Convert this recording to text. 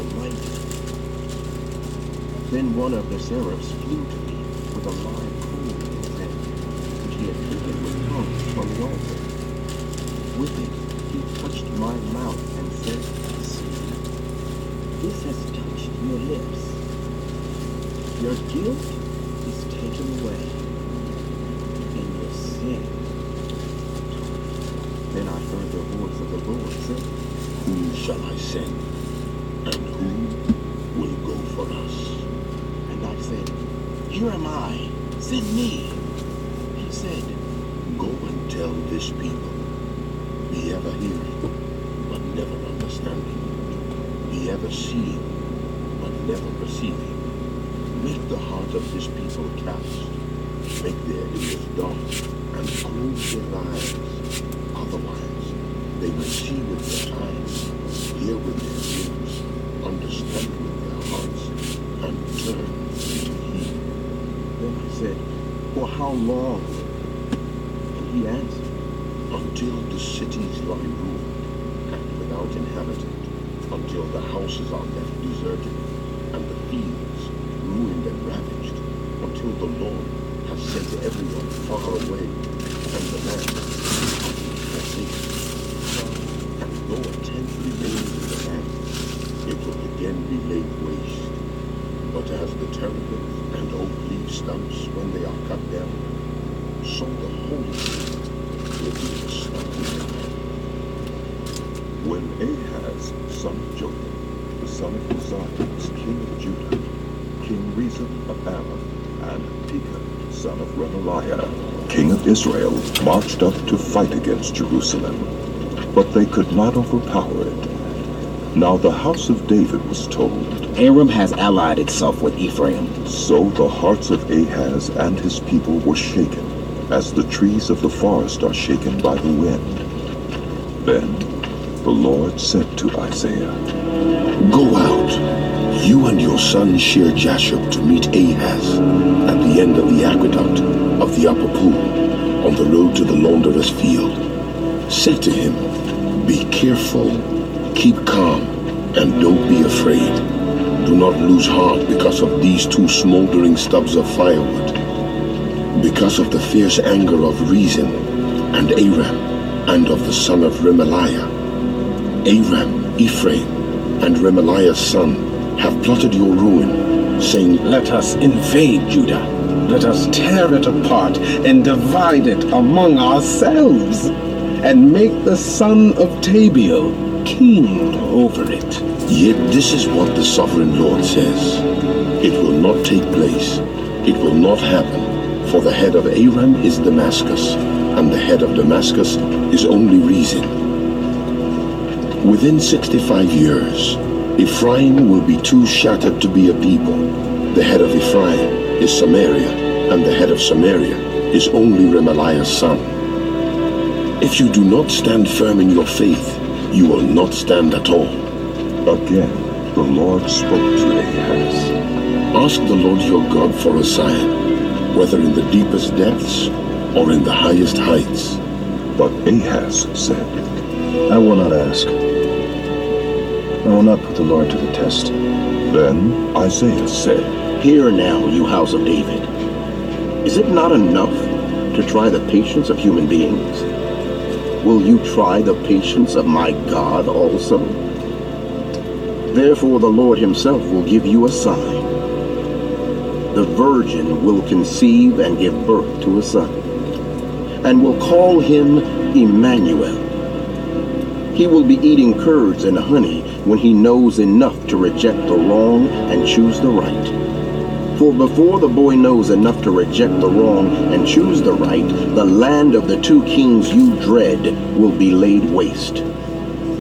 Almighty. Then one of the seraphs flew to me with a live coal in his hand, which he had taken with tongues from the altar. With it he touched my mouth and said, "See, this has touched your lips. Your guilt is taken away, and your sin." Then I heard the voice of the Lord say, "Whom shall I send, and who will go for us?" And I said, "Here am I, send me." He said, "Go and tell this people, be ever hearing, but never understanding. Be ever seeing, but never perceiving. Make the heart of this people cast. Make their ears dark, and close their eyes. Otherwise, they may see with their eyes, hear with their ears, understand with their hearts, and turn to heal." Then I said, "For how long?" And he answered, "Until the cities lie ruined and without inhabitant, until the houses are left deserted, and the fields ruined and ravaged, until the Lord has sent everyone far away, and the land forsaken. And though a tenth remains in the land, it will again be laid waste. But as the terebinth and oak leaf stumps when they are cut down, so the holy city will be the stump of the land." When Ahaz, son of Jotham, the son of Uzziah, was king of Judah, King Rezin of Aram, and Pekah, son of Remaliah, king of Israel, marched up to fight against Jerusalem, but they could not overpower it. Now the house of David was told, "Aram has allied itself with Ephraim." So the hearts of Ahaz and his people were shaken, as the trees of the forest are shaken by the wind. Then the Lord said to Isaiah, "Go out, you and your son Shear-Jashub, to meet Ahaz at the end of the aqueduct of the upper pool, on the road to the launderer's field. Say to him, be careful, keep calm, and don't be afraid. Do not lose heart because of these two smoldering stubs of firewood, because of the fierce anger of Rezin and Aram, and of the son of Remaliah. Aram, Ephraim, and Remaliah's son have plotted your ruin, saying, 'Let us invade Judah. Let us tear it apart and divide it among ourselves, and make the son of Tabiel king over it.' Yet this is what the sovereign Lord says. It will not take place. It will not happen. For the head of Aram is Damascus, and the head of Damascus is only Rezin. Within 65 years, Ephraim will be too shattered to be a people. The head of Ephraim is Samaria, and the head of Samaria is only Remaliah's son. If you do not stand firm in your faith, you will not stand at all." Again the Lord spoke to Ahaz, "Ask the Lord your God for a sign, whether in the deepest depths or in the highest heights." But Ahaz said, "I will not ask. I will not put the Lord to the test." Then Isaiah said, "Hear now, you house of David. Is it not enough to try the patience of human beings? Will you try the patience of my God also? Therefore the Lord himself will give you a sign. The virgin will conceive and give birth to a son, and will call him Emmanuel. He will be eating curds and honey when he knows enough to reject the wrong and choose the right. For before the boy knows enough to reject the wrong and choose the right, the land of the two kings you dread will be laid waste.